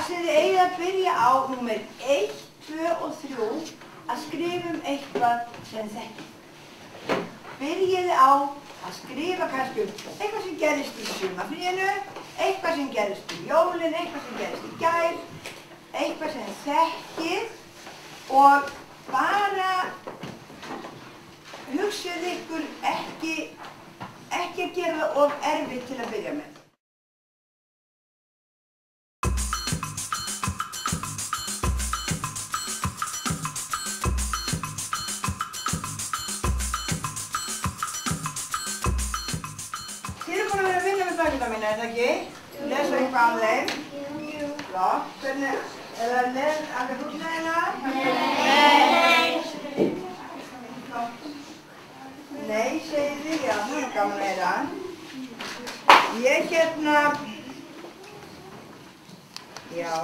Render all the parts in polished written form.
sem þið eigið að byrja á númer 1, 2 og 3 að skrifa eitthvað sem þekkið. Byrjiði á að skrifa kannski eitthvað sem gerist í sumarfríinu, eitthvað sem gerist í jólin, eitthvað sem gerist í gær, eitthvað sem þekkið og bara hugsið ykkur ekki að gera það of erfitt til að byrja með. Þið eru búin að vera að vinna með bækuna mína, er það ekki? Lesa eitthvað af þeim? Jú. Flott. Hvernig, er það alveg húsnæðina? Nei. Flott. Nei, segir þið, já, það er gaman að heyra. Ég já,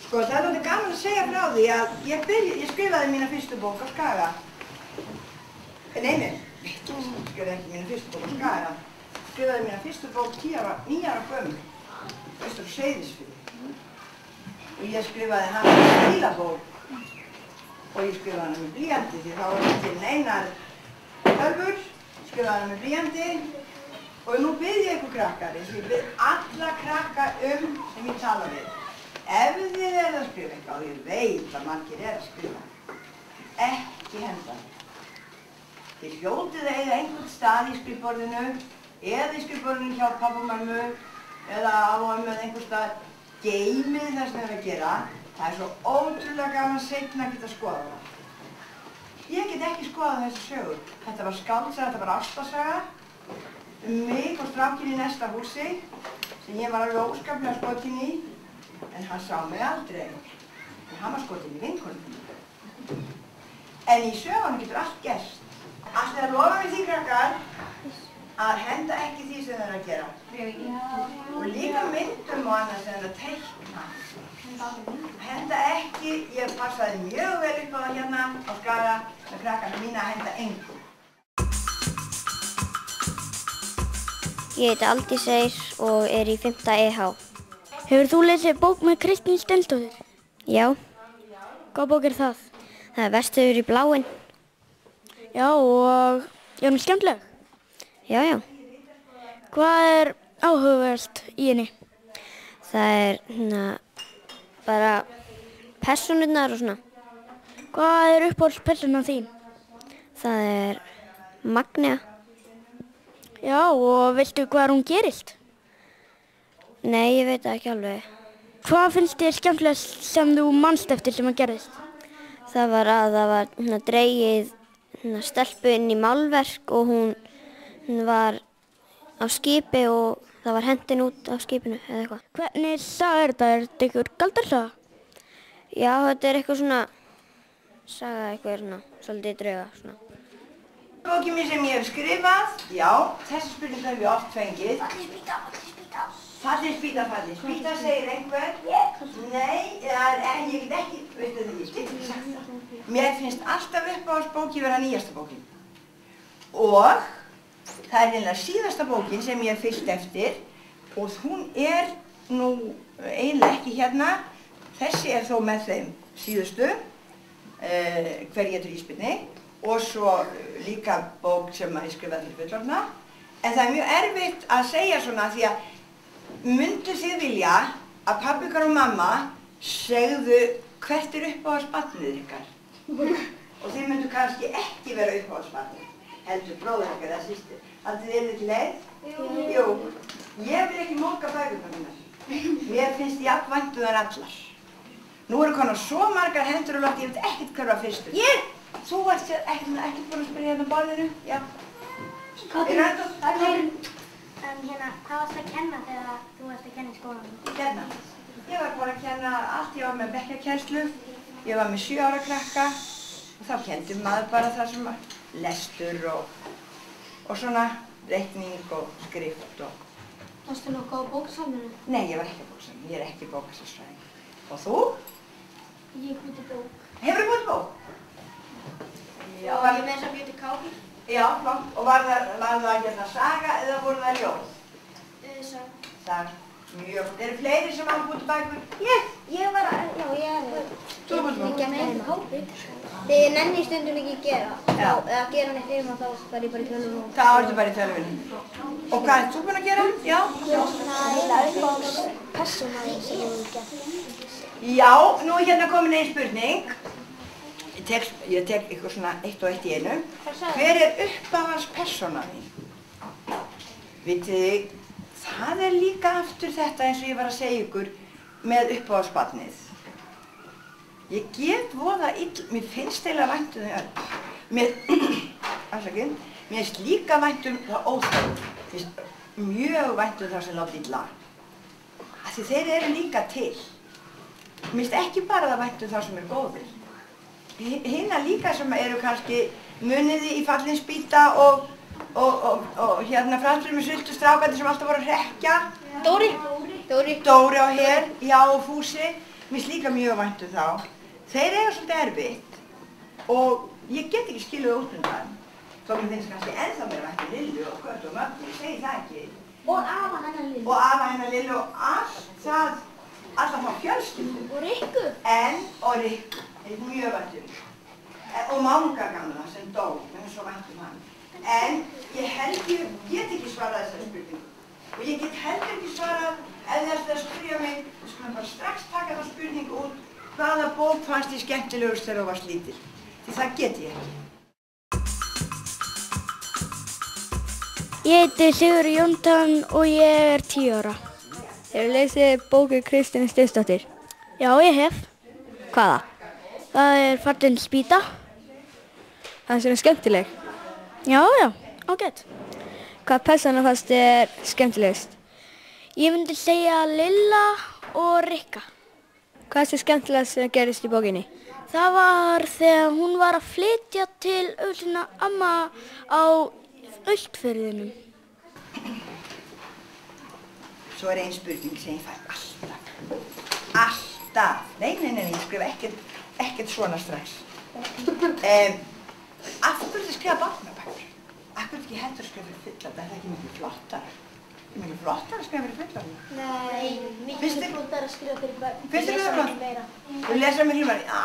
sko það er alveg gaman að segja frá því að ég skrifaði mína fyrstu bók á Skaga. Nei, skrifaði ekki mína fyrstu bók á Skaga. Skrifaði mína fyrstu bók 9 ára gömul, austur á Seyðisfirði. Og ég skrifaði hana með stílabók og ég skrifaði hana með blýanti því þá var ekki til neinar tölvur, skrifaði hana með blýanti og nú bið ég ykkur krakkar, ég bið alla krakka sem ég tala við. Ef þið að skrifa eitthvað og ég veit að margir að skrifa, ekki henda. Þið hljótið að eiga einhvern stað í skrifborðinu eða í skrifborðinu hjá pabba og mömmu eða á og ömmu eða einhvern stað. Geymið það sem þið eru að gera. Það er svo ótrúlega gaman seinna að geta skoða það. Ég get ekki skoðað þessi sögur. Þetta var skáldsaga, þetta var ástarsaga mig og strákinn í næsta húsi sem ég var alveg óskaplega skotin í en hann sá mig aldrei en hann var skotin í vinkonum. En í sögunum getur allt gerst. Allt er að lofa mér því krakkar að henda ekki því sem þið eru að gera. Og líka myndum og annað sem þið eru að teikna. Henda ekki, ég passaði mjög vel upp á það hérna á Skaga með krakkarna mína að henda engum. Ég heiti Aldís Eir og er í 5. EH. Hefur þú lesið bók með Kristín Steinsdóttur? Já. Hvað bók er það? Það er Vestur í bláinn. Já, og er hún skemmtileg? Já, já. Hvað er áhugaverst í henni? Það er bara persónurnar og svona. Hvað er uppáhaldspersónan þín? Það er Magnea. Já, og veistu hvað hún gerist? Nei, ég veit það ekki alveg. Hvað finnst þér skemmtilegast sem þú manst eftir sem að gerðist? Það var að það var dregið stelpu inn í málverk og hún var á skipi og það var hendin út af skipinu eða eitthvað. Hvernig saga er þetta? Er þetta einhver galdrasaga? Já, þetta er eitthvað svona saga, eitthvað svona, svolítið drauga svona. Bókin mín sem ég hef skrifað, já, þessi spurning hef ég oft fengið. Falli spýta, falli spýta. Falli spýta, falli spýta, segir einhver. Nei, ég get ekki, veistu þið, ég get ekki sagt það. Mér finnst alltaf uppáhaldsbókin vera nýjasta bókin. Og það er eiginlega síðasta bókin sem ég hef fylgt eftir og hún er nú eiginlega ekki hérna. Þessi er þó með þeim síðustu, Hver étur ísbirni. Og svo líka bók sem ég skrifaði fyrir fullorðna. En það er mjög erfitt að segja svona því að myndu þið vilja að pabbi ykkar og mamma segðu hvert er uppáhaldsbarnið ykkar. Og þið myndu kannski ekki vera uppáhaldsbarnið, heldur bróður ykkar eða systir. Haldið þið ekki leið? Jú. Ég vil ekki móka bækurnar mínar. Mér finnst ég jafnvænt þær allar. Nú eru konar svo margar hendur og lótt, ég veit ekkert hver var fyrstur. Ég! Þú varst ekki búin að spyrja hérna á borðinu? Já. Hvað varst að kenna þegar þú varst að kenna í skólanum? Kenna? Ég var bara að kenna allt. Ég var með bekkjarkennslu, ég var með 7 ára krakka og þá kenndi maður bara það sem lestur og svona reikning og skrift og... Varstu nokkuð á bókasafninu? Nei, ég var ekki á bókasafninu. Ég er ekki bókasafnsfræðingur. Og þú? Ég búið til bók. Hefurðu búið til bók? Já, ég með þess að búið til kápi. Já, flott. Og var það hérna saga eða voru það ljóð? Saga. Saga. Mjög. Eru fleiri sem hafa búið til bækur? Ég var að, já, ég er Þú búið til bækur? með hópi. Þegar ég nenni stundum ekki gera, Já. eða gera neitt heima þá fer ég bara í tölvuna og... Það ertu bara í tölvunni. Og hvað ert þú búin að gera? Já. Það er uppáhalds persóna sem ég hef gert. Já, nú er hérna komin ein spurning. Ég tek ykkur svona eitt og eitt í einu. Hver er uppáhalds persónan þín? Vitið þið, það er líka aftur þetta eins og ég var að segja ykkur með uppáhaldsbarnið. Ég get voða mér finnst eiginlega vænt þau öll. Afsakið, mér finnst líka vænt það óþörf. Mér finnst mjög vænt það sem láta illa. Af því þeir eru líka til. Mér finnst ekki bara það vænt það sem góðir. Hina líka sem eru kannski muniði í fallin spýta og hérna framstur með sultu strákandi sem alltaf voru að hrekkja. Dóri og Her, já og Fúsi. Mér finnst líka mjög vænt þá. Þeir eiga svolítið erfitt og ég get ekki skilið út undan. Þó mér finnst kannski ennþá meira vænt Lillu og Kötu og Möggu, ég segi það ekki. Og afa hennar Lillu. Og afa hennar Lillu og alltaf frá fjölskyldu. Og Rikku. Og Rikku, ég er mjög vænt Og Manga gamla sem dó, mér finnst svo vænt hann. En ég held ég get ekki svarað þessari spurningu. Og ég get heldur ekki svarað ef þess að spyrja mig, við skulum bara strax taka það spurningu út, hvaða bók fannst þér skemmtilegust þegar þú varst lítil? Því það get ég ekki. Ég heiti Sigurður Jónsson og ég er 10 ára. Hefur lesið bóku Kristínar Steinsdóttur? Já, ég hef. Hvaða? Það er Fallin spýta. Það sem er skemmtileg. Já, ágætt. Hvað persóna fannst þér skemmtilegust? Ég myndi segja Lilla og Rikka. Hvað er það skemmtilegast sem gerist í bókinni? Það var þegar hún var að flytja til öllina amma á Austfirðinum. Svo er ein spurning sem ég fær alltaf. Alltaf. Nei, ég skrifa ekkert svona strax. Af hverju þið skrifa barnabækur? Af hverju ekki heldur að skrifa fyrir fullorðna? Er það ekki mikið flottara? Er mikið flottara að skrifa fyrir fullorðna? Nei, mikið flottar að skrifa fyrir börn. Finnst þér það flott? Þú lesa miklu meira?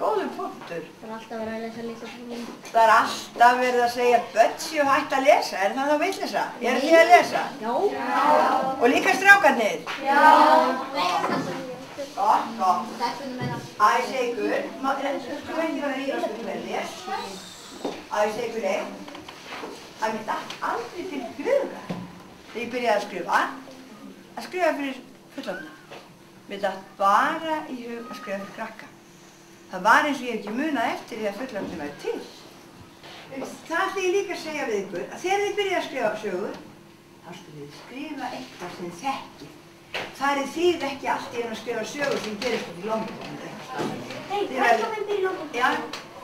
Góður punktur. Það er alltaf verið að lesa litla fyrir. Það er alltaf verið að segja börn séu hætt að lesa. Er það þá vitleysa? Eru þið að lesa? Já. Og líka strákarnir? Gott. Að ég segi ykkur, sko ekki vera í öskuðveldi, að ég segi ykkur að mér datt aldrei til huga þegar ég byrjaði að skrifa fyrir fullorðna. Mér datt bara í hug að skrifa fyrir krakka. Það var eins og ég hef ekki munað eftir því að fullorðna væri til. Það ætla ég líka að segja við ykkur að þegar þið byrjaði að skrifa sögur, þá skulle þið skrifa eitthvað sem þið þekkið. Það er þið ekki allt í að skrifa sögur sem gerist út í London.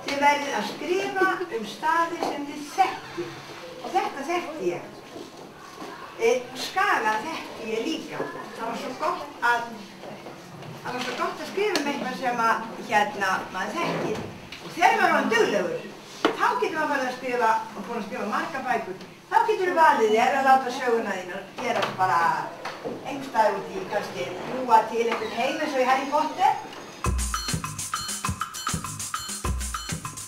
Þið verðið að skrifa staði sem þið þekkið. Og þetta þekkti ég. Skaga þekkti ég líka. Það var svo gott að skrifa eitthvað sem maður þekkir. Og þegar maður var duglegur, þá getur maður farið að skrifa og búin að skrifa marga bækur. Þá getur þú valið þér að láta söguna þínar gerast bara einhverstaðar út í kannski búa til einhvern heim eins og í Harry Potter.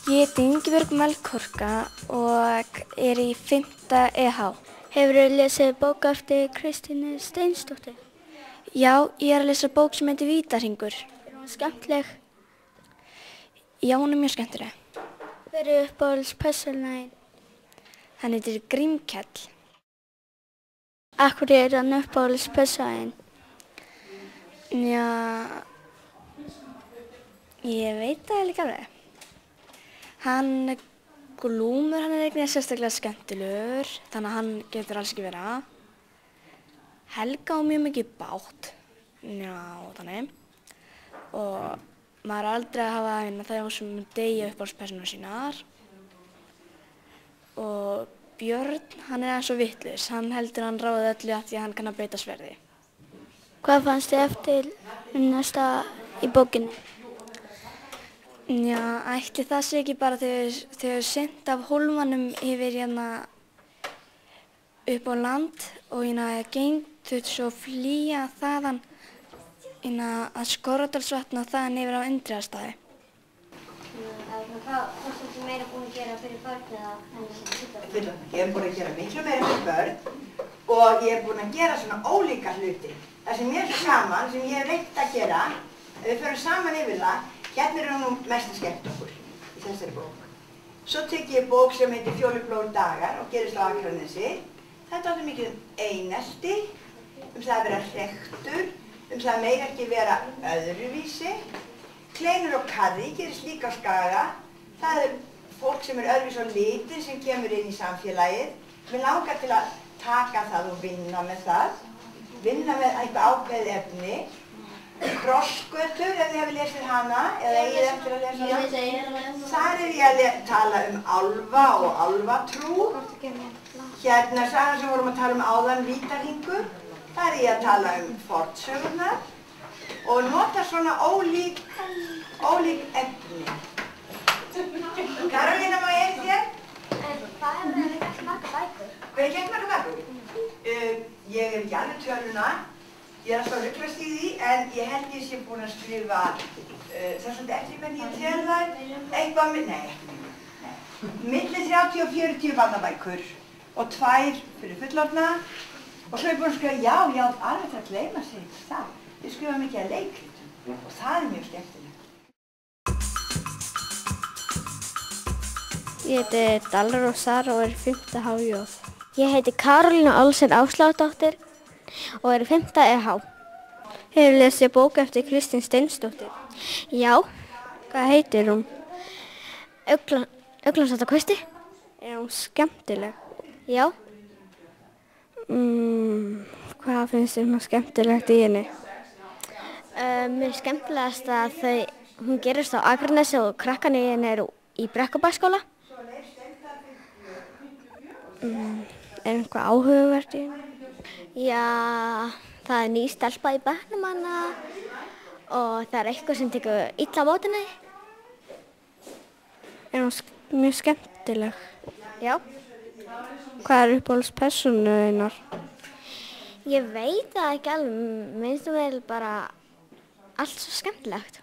Ég heiti Ingibjörg Melkorka og er í 5. EH. Hefurðu lesið bók eftir Kristínu Steinsdóttur? Já, ég er að lesa bók sem heitir Vítahringur. Er hún skemmtileg? Já, hún er mjög skemmtileg. Hver er uppáhaldspersónan þín? Hann heitir Grímkell. Af hverju er hann uppáhaldspersónan þín? Já, ég veit það líka alveg. Hann Glúmur, hann er einhvern veginn sérstaklega skemmtilegur, þannig að hann getur alls ekki vera. Helga á mjög mikið bágt, já, þannig. Og maður er aldrei að hafa hérna þegar sem deyja uppáhaldspersónur sínar. Og Björn, hann er eins og vitlaus, hann heldur hann ráði öllu af því að hann kann að beita sverði. Hvað fannst þið eftir næsta í bókinni? Já, ætli það sé ekki bara þegar þau synt af hólmanum yfir hérna upp á land og hérna þurfti svo að flýja þaðan að Skorradalsvatn og þaðan yfir á Indriðastaði. Hvað varstu þú meira búin að gera fyrir börn eða fullorðna? Ég hef búin að gera miklu meira fyrir börn og ég hef búin að gera svona ólíka hluti. Það sem ég er svo gaman, sem ég hef reynt að gera, ef við förum saman yfir það, hérna er nú mest að skemmta okkur í þessari bók. Svo tek ég bók sem heitir Fjólublár dagar og gerist á Akranesi. Þetta átti mikið einelti, það að vera hrekktur, það mega ekki vera öðruvísi. Kleinur og Karri gerist líka á Skaga. Það er fólk sem er öðruvísi á liti sem kemur inn í samfélagið. Mér langar til að taka það og vinna með það. Vinna með eitthvað ákveðið efni. Krossgötur, ef þið hefur lesið hana, eða eigið eftir að lesa hana. Þar er ég að tala álfa og álfatrú. Hérna sagan sem vorum að tala áðan, Vítarhingur. Þar er ég að tala fornsögurnar og nota svona ólík efni. Karolína, má ég þér? Hvað hefur þið gert marga bækur? Hvað hef ég gert marga bækur? Ég er ekki alveg töluna. Ég er alltaf að ruglast í því, en ég held ég sé búin að skrifa, það er svolítið eftir hvernig ég tel þær, eitthvað með, nei, ekki mjög. Milli 30 og 40 barnabækur og 2 fyrir fullorðna og svo er ég búin að skrifa, já, alveg það að gleyma sig það. Ég skrifa mikið að leikritum og það er mjög skemmtilegt. Ég heiti Dalrós Sara og er 5. HJ. Ég heiti Karolína Olsen Áslaugsdóttir og er 5. EH. Hefur lesið bók eftir Kristín Steinsdóttir? Já, Hvað heitir hún? Uglandsáttakvisti? Er hún skemmtileg? Já. Hvað finnst þér skemmtilegt í henni? Mér er skemmtilegast að hún gerist á Akranesi og krakkarnir í henni eru í Brekkubæskóla. Er eitthvað áhugavert í henni? Já, það er ný stelpa í bekknum hana og það er eitthvað sem tekur illa á móti henni. Er hún mjög skemmtileg? Já. Hvað er uppáhaldspersónu þínar? Ég veit það ekki alveg, minnst þú vel bara allt svo skemmtilegt.